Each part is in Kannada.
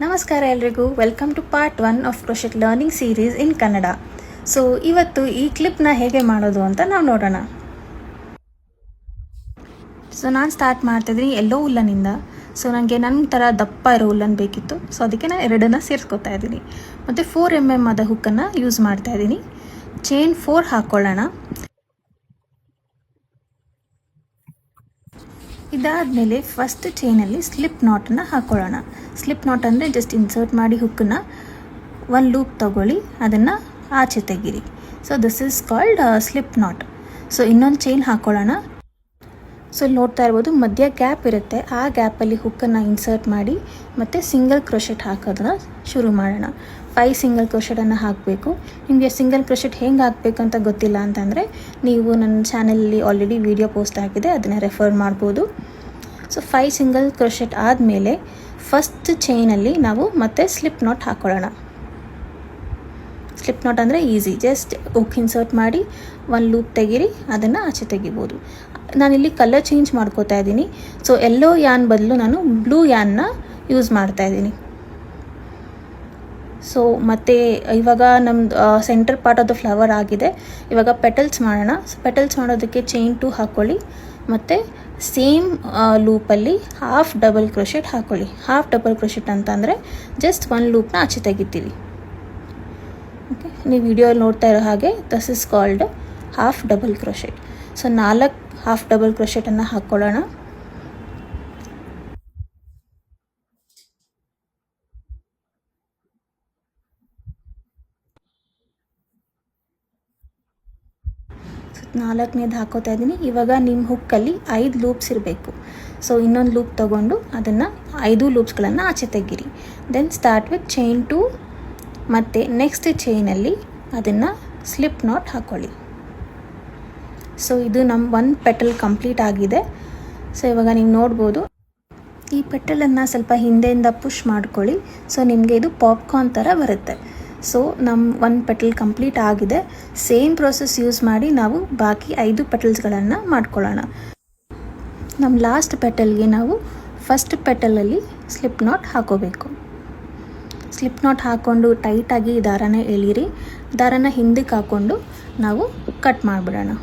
ನಮಸ್ಕಾರ ಎಲ್ರಿಗೂ, welcome to part 1 of crochet learning series in Kannada. So ಇವತ್ತು ಈ ಕ್ಲಿಪ್ನ ಹೇಗೆ ಮಾಡೋದು ಅಂತ ನಾವು ನೋಡೋಣ. ಸೊ ನಾನು ಸ್ಟಾರ್ಟ್ ಮಾಡ್ತಾಯಿದ್ದೀನಿ ಎಲ್ಲೋ ಉಲ್ಲನಿಂದ. ಸೊ ನನಗೆ ನನ್ನ ಥರ ದಪ್ಪ ಇರೋ ಉಲ್ಲನ್ ಬೇಕಿತ್ತು. ಸೊ ಅದಕ್ಕೆ ನಾನು ಎರಡನ್ನು ಸೇರಿಸ್ಕೊತಾ ಇದ್ದೀನಿ. ಮತ್ತು 4 mm ಆದ ಹುಕ್ಕನ್ನು ಯೂಸ್ ಮಾಡ್ತಾಯಿದ್ದೀನಿ. ಚೈನ್ 4 ಹಾಕ್ಕೊಳ್ಳೋಣ. ಇದಾದಮೇಲೆ ಫಸ್ಟ್ ಚೈನಲ್ಲಿ ಸ್ಲಿಪ್ ನಾಟನ್ನು ಹಾಕ್ಕೊಳ್ಳೋಣ. ಸ್ಲಿಪ್ ನಾಟ್ ಅಂದರೆ ಜಸ್ಟ್ ಇನ್ಸರ್ಟ್ ಮಾಡಿ ಹುಕ್ಕನ್ನು ಒಂದು ಲೂಪ್ ತಗೊಳ್ಳಿ, ಅದನ್ನು ಆಚೆ ತೆಗೀರಿ. So this is called slip not. So ಇನ್ನೊಂದು ಚೈನ್ ಹಾಕ್ಕೊಳ್ಳೋಣ. ಸೊ ಇಲ್ಲಿ ನೋಡ್ತಾ ಇರ್ಬೋದು, ಮಧ್ಯ ಗ್ಯಾಪ್ ಇರುತ್ತೆ. ಆ ಗ್ಯಾಪಲ್ಲಿ ಹುಕ್ಕನ್ನು ಇನ್ಸರ್ಟ್ ಮಾಡಿ ಮತ್ತು ಸಿಂಗಲ್ ಕ್ರೋಶೆಟ್ ಹಾಕೋದನ್ನ ಶುರು ಮಾಡೋಣ. 5 ಸಿಂಗಲ್ ಕ್ರೋಶೆಟನ್ನು ಹಾಕಬೇಕು. ನಿಮಗೆ ಸಿಂಗಲ್ ಕ್ರೋಶೆಟ್ ಹೆಂಗೆ ಹಾಕಬೇಕು ಅಂತ ಗೊತ್ತಿಲ್ಲ ಅಂತಂದರೆ ನೀವು ನನ್ನ ಚಾನಲಲ್ಲಿ ಆಲ್ರೆಡಿ ವಿಡಿಯೋ ಪೋಸ್ಟ್ ಆಗಿದೆ, ಅದನ್ನು ರೆಫರ್ ಮಾಡ್ಬೋದು. ಸೊ 5 ಸಿಂಗಲ್ ಕ್ರೋಶೆಟ್ ಆದಮೇಲೆ ಫಸ್ಟ್ ಚೈನಲ್ಲಿ ನಾವು ಮತ್ತೆ ಸ್ಲಿಪ್ ನಾಟ್ ಹಾಕ್ಕೊಳ್ಳೋಣ. ಸ್ಲಿಪ್ ನಾಟ್ ಅಂದರೆ ಈಸಿ, ಜಸ್ಟ್ ಹುಕ್ ಇನ್ಸರ್ಟ್ ಮಾಡಿ ಒಂದು ಲೂಪ್ ತೆಗೀರಿ, ಅದನ್ನು ಆಚೆ ತೆಗಿಬೋದು. ನಾನಿಲ್ಲಿ ಕಲರ್ ಚೇಂಜ್ ಮಾಡ್ಕೋತಾ ಇದ್ದೀನಿ. ಸೊ ಎಲ್ಲೋ ಯಾನ್ ಬದಲು ನಾನು ಬ್ಲೂ ಯಾನ್ನ ಯೂಸ್ ಮಾಡ್ತಾ ಇದ್ದೀನಿ. ಸೊ ಮತ್ತು ಇವಾಗ ನಮ್ಮದು centre part of the flower ಆಗಿದೆ. ಇವಾಗ ಪೆಟಲ್ಸ್ ಮಾಡೋಣ. ಸೊ ಪೆಟಲ್ಸ್ ಮಾಡೋದಕ್ಕೆ ಚೈನ್ 2 ಹಾಕ್ಕೊಳ್ಳಿ ಮತ್ತು ಸೇಮ್ ಲೂಪಲ್ಲಿ ಹಾಫ್ ಡಬಲ್ ಕ್ರೋಶೆಟ್ ಹಾಕ್ಕೊಳ್ಳಿ. ಹಾಫ್ ಡಬಲ್ ಕ್ರೋಶೆಟ್ ಅಂತಂದರೆ ಜಸ್ಟ್ ಒಂದು ಲೂಪ್ನ ಆಚೆ ತೆಗಿತೀವಿ. ಓಕೆ, ನೀವು ವಿಡಿಯೋಲ್ಲಿ ನೋಡ್ತಾ ಇರೋ ಹಾಗೆ this is called half double crochet. So 4 half double ಕ್ರೋಶೆಟನ್ನು ಹಾಕ್ಕೊಳ್ಳೋಣ. ನಾಲ್ಕನೇದು ಹಾಕೋತಾ ಇದ್ದೀನಿ. ಇವಾಗ ನಿಮ್ಮ ಹುಕ್ಕಲ್ಲಿ 5 ಲೂಪ್ಸ್ ಇರಬೇಕು. ಸೊ ಇನ್ನೊಂದು ಲೂಪ್ ತೊಗೊಂಡು ಅದನ್ನು 5 ಲೂಪ್ಸ್ಗಳನ್ನು ಆಚೆ ತೆಗೀರಿ. ದೆನ್ ಸ್ಟಾರ್ಟ್ ವಿತ್ ಚೈನ್ 2 ಮತ್ತು ನೆಕ್ಸ್ಟ್ ಚೈನಲ್ಲಿ ಅದನ್ನು ಸ್ಲಿಪ್ ನಾಟ್ ಹಾಕ್ಕೊಳ್ಳಿ. ಸೊ ಇದು ನಮ್ಮ 1 ಪೆಟಲ್ ಕಂಪ್ಲೀಟ್ ಆಗಿದೆ. ಸೊ ಇವಾಗ ನೀವು ನೋಡ್ಬೋದು, ಈ ಪೆಟಲನ್ನು ಸ್ವಲ್ಪ ಹಿಂದೆಯಿಂದ ಪುಷ್ ಮಾಡ್ಕೊಳ್ಳಿ. ಸೊ ನಿಮಗೆ ಇದು ಪಾಪ್ಕಾರ್ನ್ ಥರ ಬರುತ್ತೆ. ಸೊ ನಮ್ಮ 1 ಪೆಟಲ್ ಕಂಪ್ಲೀಟ್ ಆಗಿದೆ. ಸೇಮ್ ಪ್ರೋಸೆಸ್ ಯೂಸ್ ಮಾಡಿ ನಾವು ಬಾಕಿ 5 ಪೆಟಲ್ಸ್ಗಳನ್ನು ಮಾಡ್ಕೊಳ್ಳೋಣ. ನಮ್ಮ ಲಾಸ್ಟ್ ಪೆಟಲ್ಗೆ ನಾವು ಫಸ್ಟ್ ಪೆಟಲಲ್ಲಿ ಸ್ಲಿಪ್ ನಾಟ್ ಹಾಕೋಬೇಕು. ಸ್ಲಿಪ್ ನಾಟ್ ಹಾಕ್ಕೊಂಡು ಟೈಟಾಗಿ ದಾರನ ಎಳೀರಿ. ದಾರನ ಹಿಂದಕ್ಕೆ ಹಾಕ್ಕೊಂಡು ನಾವು ಕಟ್ ಮಾಡಿಬಿಡೋಣ.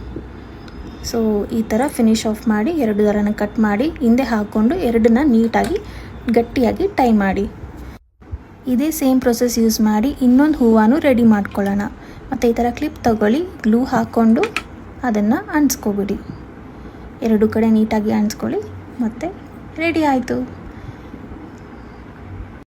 ಸೊ ಈ ಥರ ಫಿನಿಶ್ ಆಫ್ ಮಾಡಿ 2 ದಾರನ ಕಟ್ ಮಾಡಿ ಹಿಂದೆ ಹಾಕ್ಕೊಂಡು 2ನ್ನ ನೀಟಾಗಿ ಗಟ್ಟಿಯಾಗಿ ಟೈ ಮಾಡಿ. ಇದೇ ಸೇಮ್ ಪ್ರೊಸೆಸ್ ಯೂಸ್ ಮಾಡಿ ಇನ್ನೊಂದು ಹೂವನ್ನು ರೆಡಿ ಮಾಡ್ಕೊಳ್ಳೋಣ. ಮತ್ತು ಈ ಥರ ಕ್ಲಿಪ್ ತಗೊಳ್ಳಿ, ಗ್ಲೂ ಹಾಕ್ಕೊಂಡು ಅದನ್ನು ಅಂಟಿಸ್ಕೊಬಿಡಿ. 2 ಕಡೆ ನೀಟಾಗಿ ಅಂಟಿಸ್ಕೊಳ್ಳಿ ಮತ್ತು ರೆಡಿ ಆಯಿತು.